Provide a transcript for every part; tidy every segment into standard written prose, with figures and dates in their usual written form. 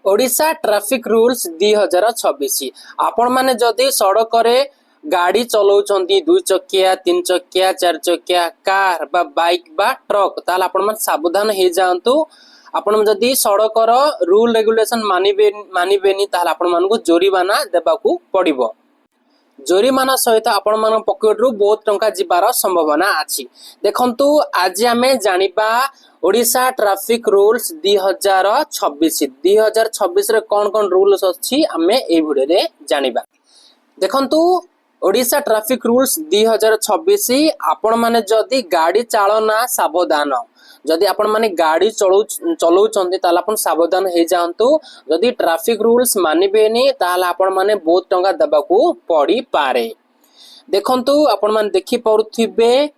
Odisha traffic rules 2026 आपण माने जदि सड़क रे गाड़ी चलाउछंती दुई चकिया तीन चकिया चार चकिया कार बा बाइक बा ट्रक ताल आपण माने सावधान हे जांतु। आपण जदि सड़क रो रूल रेगुलेशन मानिबेनी ताल आपण मानको जोरिमाना देबाकू पड़िबो। जोरिमाना सहित आपण मान पॉकेट रु बहुत टंका जिबार संभावना अछि। देखंतु आज आमे जानिबा ओडिशा ट्रैफिक रूल्स 2026 रे कोन कोन रूल्स अछि आमे ए वीडियो रे जानिबा। देखंतु ओडिशा ट्रैफिक रूल्स 2026 आपण माने जदि गाड़ी चालना सावधान जदि आपण माने गाड़ी चलाउछंती ताला आपण सावधान हे जांतु। जदि ट्रैफिक रूल्स मानिबेनी ताला आपण माने बहुत टंका दबाकू पड़ी पारे। देखंतु आपण माने देखि परुथिबे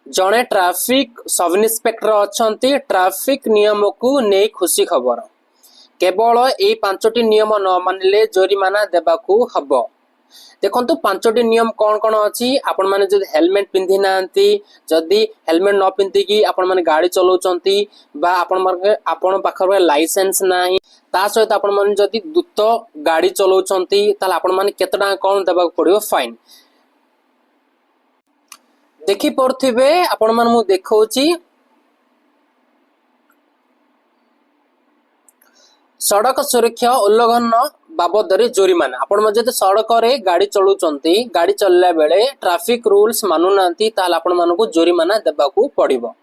जणे ट्रैफिक सब इंस्पेक्टर अछंती। ट्रैफिक नियम को नै खुशी खबर केवल ए पांचटी नियम न मानले जोरिमाना देबाकू हबो। देखंतु पांचटी नियम कौन कौन अछि। आपण माने जदि हेलमेट पिंधि नांती जदि हेलमेट न पिंधि की आपण माने गाड़ी चलाउछंती बा आपण पाखरे लाइसेंस नाही ता सहित आपण माने जदि द्रुत गाड़ी चलाउछंती ताल आपण माने केते टका कोन देबाक पड़ियो फाइन। देखि पड़थिबे आपण माने मु देखौची सड़क सुरक्षा उल्लंघन बाबद जोरिमाना। आपण जदि सड़क रे गाड़ी चलाउछंती गाड़ी चलला बेले ट्रैफिक रूल्स मानु नांती ताल आपण मानको जोरिमाना देबाकू पड़िबो।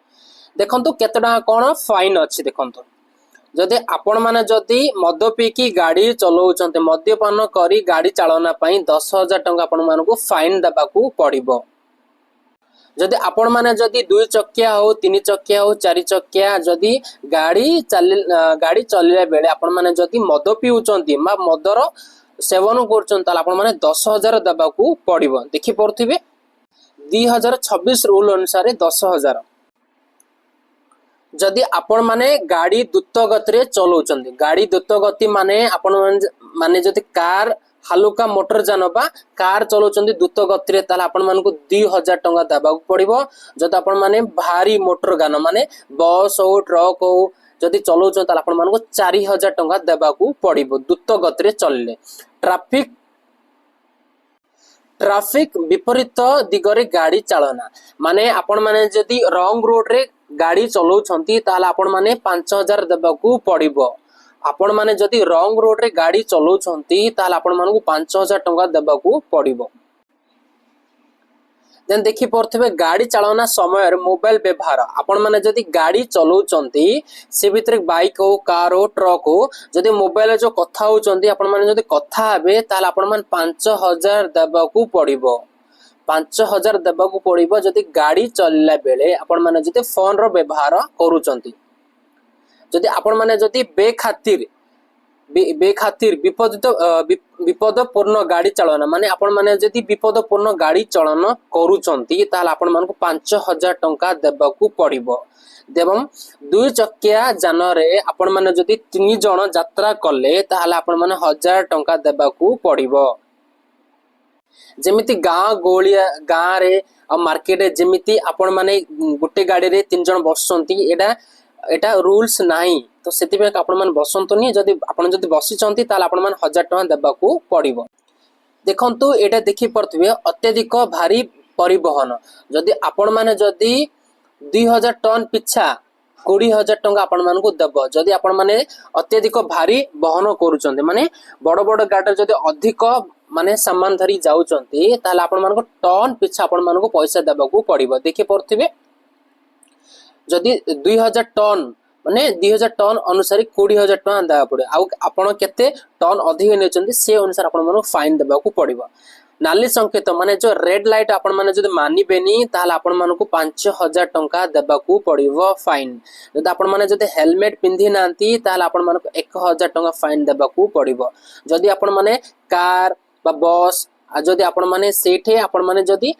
देखंतु केते टका कोन फाइन अछि। देखंतु जदि आपण माने जदि मद पीकी गाड़ी चलाउछंती मद्यपान करी गाड़ी चालना पई 10,000 टंका आपण मानको फाइन देबाकू पड़िबो। जदि आपण माने जदि दुई चकिया हो तीन चकिया हो चार चकिया जदि गाड़ी चलिला बेले आपण माने जदि मद पिउचंती मा मदर सेवन करचंती ताल आपण माने 10,000 देबाकू पड़िबो। देखि पड़थिबे 2026 रूल अनुसार 10,000। जदि आपण माने गाड़ी द्रुत गति रे चलाउचंती गाड़ी द्रुत गति माने आपण माने जदि कार हालुका मोटर जान बा कार चलाउचंती द्रुत गति रे ताल आपण मानको 2,000 टंका देबाकू पड़िबो। जदि आपण माने भारी मोटर गान माने बस हो ट्रक हो जदि चलाउचंती ताल आपण मानको 4,000 टंका देबाकू पड़िबो द्रुत गति रे चलले। ट्रैफिक विपरीत दिगरे गाड़ी चालना माने आपण माने जदि रॉन्ग रोड रे गाड़ी चलाउछंती ताल आपण माने 5,000 देबाकू पड़िबो। आपण माने जदि रॉन्ग रोड रे गाड़ी चलाउछंती ताल आपण मानकू 5,000 टंका देबाकू पड़िबो। देन देखि पड़थिबे गाड़ी चालना समय रे मोबाइल व्यवहार। आपण माने जदि गाड़ी चलाउछंती से भीतर बाइक हो कार हो ट्रक हो जदि मोबाइल जो कथा होचंती आपण माने जदि कथा हेबे ताल आपण माने 5,000 देबाकू पड़िबो। 5,000 देबाकू पड़िबो जदि गाड़ी चलला बेले आपण माने जदि फोन रो व्यवहार करूचंती। जदि आपण माने जदि बेखातिर विपदपूर्ण गाड़ी चालन माने आपण माने जदि विपदपूर्ण गाड़ी चालन करूचंती ताल आपण मानको 5,000 टंका देबाकू पड़िबो। देवम दुई चकिया जान रे आपण माने जदि 3 जण यात्रा कले ताल आपण माने 1,000 टंका देबाकू पड़िबो। जेमिति गाँ रे आ मार्केट रे जेमिति आपण माने गुटे गाड़ी रे 3 जण बसचंती एटा रूल्स नाही तो सेति पे आपण माने बसंतनी जदि आपण जदि बसिचंती ताल आपण माने 1,000 टंका देबाकू पड़िबो। देखंतु एटा देखि पड़थिबे अत्यधिक भारी परिवहन जदि आपण माने जदि 2,000 टन पिछा 20,000 टंका आपण मानकू देबो। जदि आपण माने अत्यधिक भारी वहन करूचंती माने बड़ बड़ गाड़ी जदि अधिक माने सामान धरी जाउचंती ताल आपण मानकू टन पिछा आपण मानकू पैसा देबाकू पड़िबो। देखि पड़थिबे जदि 2,000 टन माने 2,000 टन अनुसार 20,000 टका देबा पड़े आ आपण केते टन अधिक नेचंती से अनुसार आपण मानकू फाइन देबाकू पड़िबो। नाली संकेत माने जो रेड लाइट आपण माने जदि मानिबेनी ताल आपण मानकू 5,000 टंका देबाकू पड़िबो फाइन। जदि आपण माने जदि हेलमेट पिंधि नांती ताल आपण मानकू 1,000 टंका फाइन देबाकू पड़िबो। जदि आपण माने कार बा बस आ जदि आपण माने सेठे आपण माने जदि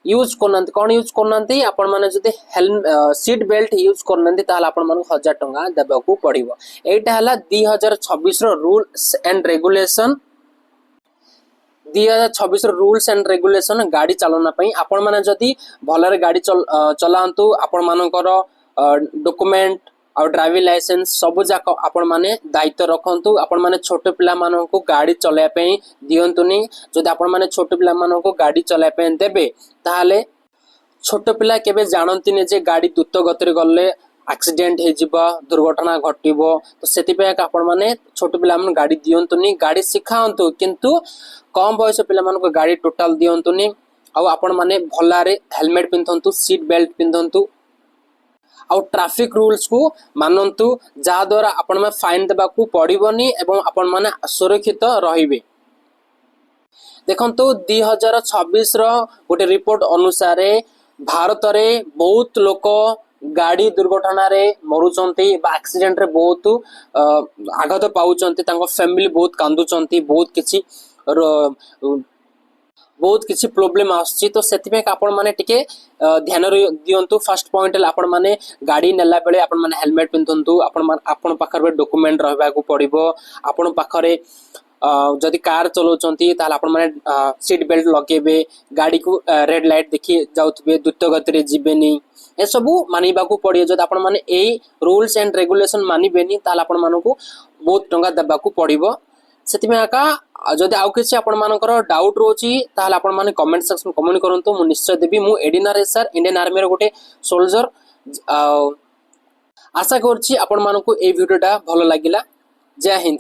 यूज करनांती कौन यूज करनांती आपण माने जदि सीट बेल्ट यूज करनांती ताल आपण मानकू 1,000 टंका देबाकू पड़िबो। एटा हला 2026 रो rules and regulation. 2026 rules and regulation गाड़ी चालना पई आपण माने जदि भलरे गाड़ी चलांतु आपण मानकर डॉक्यूमेंट और ड्राइविंग लाइसेंस सब जाक आपण माने दायित्व रखंतु आपण माने छोट पिला मानन को गाड़ी चलाय पे दियंतुनी जदि आपण माने छोट पिला मानन को गाड़ी चलाय पे देबे ताहाले छोट पिला केबे जानंतिनी जे गाड़ी द्रुत गति गले एक्सीडेंट हे जिवो दुर्घटना घटिबो तो सेति पे आपण माने छोट पिला मन गाड़ी दियंतुनी गाड़ी सिखांतु किंतु कम बयस पिला मन को गाड़ी टोटल दियंतुनी आउ आपण माने भलारे हेलमेट पिंधंतु सीट बेल्ट पिंधंतु आउ ट्रैफिक रूल्स को मानंतु जा द्वारा आपण में फाइन देबा को पड़िबोनी एवं आपण माने सुरक्षित रहिबे। देखंतु 2026 रो गोटे रिपोर्ट अनुसार भारत रे बहुत लोक गाड़ी दुर्घटना रे मरुचंती बा एक्सीडेंट रे बहुत आघात पाउचंती तांको फैमिली बहुत कांदुचंती बहुत किसी प्रॉब्लम आछि तो सेति पे आपण माने टिके ध्यान दियंतु। फर्स्ट पॉइंट आपण माने गाड़ी नेला बेले आपण माने हेलमेट पिंधंतु आपण पाखर डॉक्यूमेंट रहबा को पड़िबो आपण पाखरे जदि कार चलाउचंती ताल आपण माने सीट बेल्ट लगेबे गाड़ी को रेड लाइट देखि जाउतबे द्रुत गति रे जिबेनी ए सबु मानिबा को पड़ियो जदि आपण माने ए रूल्स एंड रेगुलेशन मानिबेनी ताल आपण मानको बहुत टंगा देबा को पड़िबो। सेति में आका जदि आउ किछि आपण मानकर डाउट रोची ताल आपण माने कमेंट सेक्शन कमेंट करंतु मु निश्चय देबी। मु एडिनर सर इंडियन आर्मी रो गोटे सोल्जर आशा करछि आपण मानको ए वीडियोटा भलो लागिला। जय हिंद।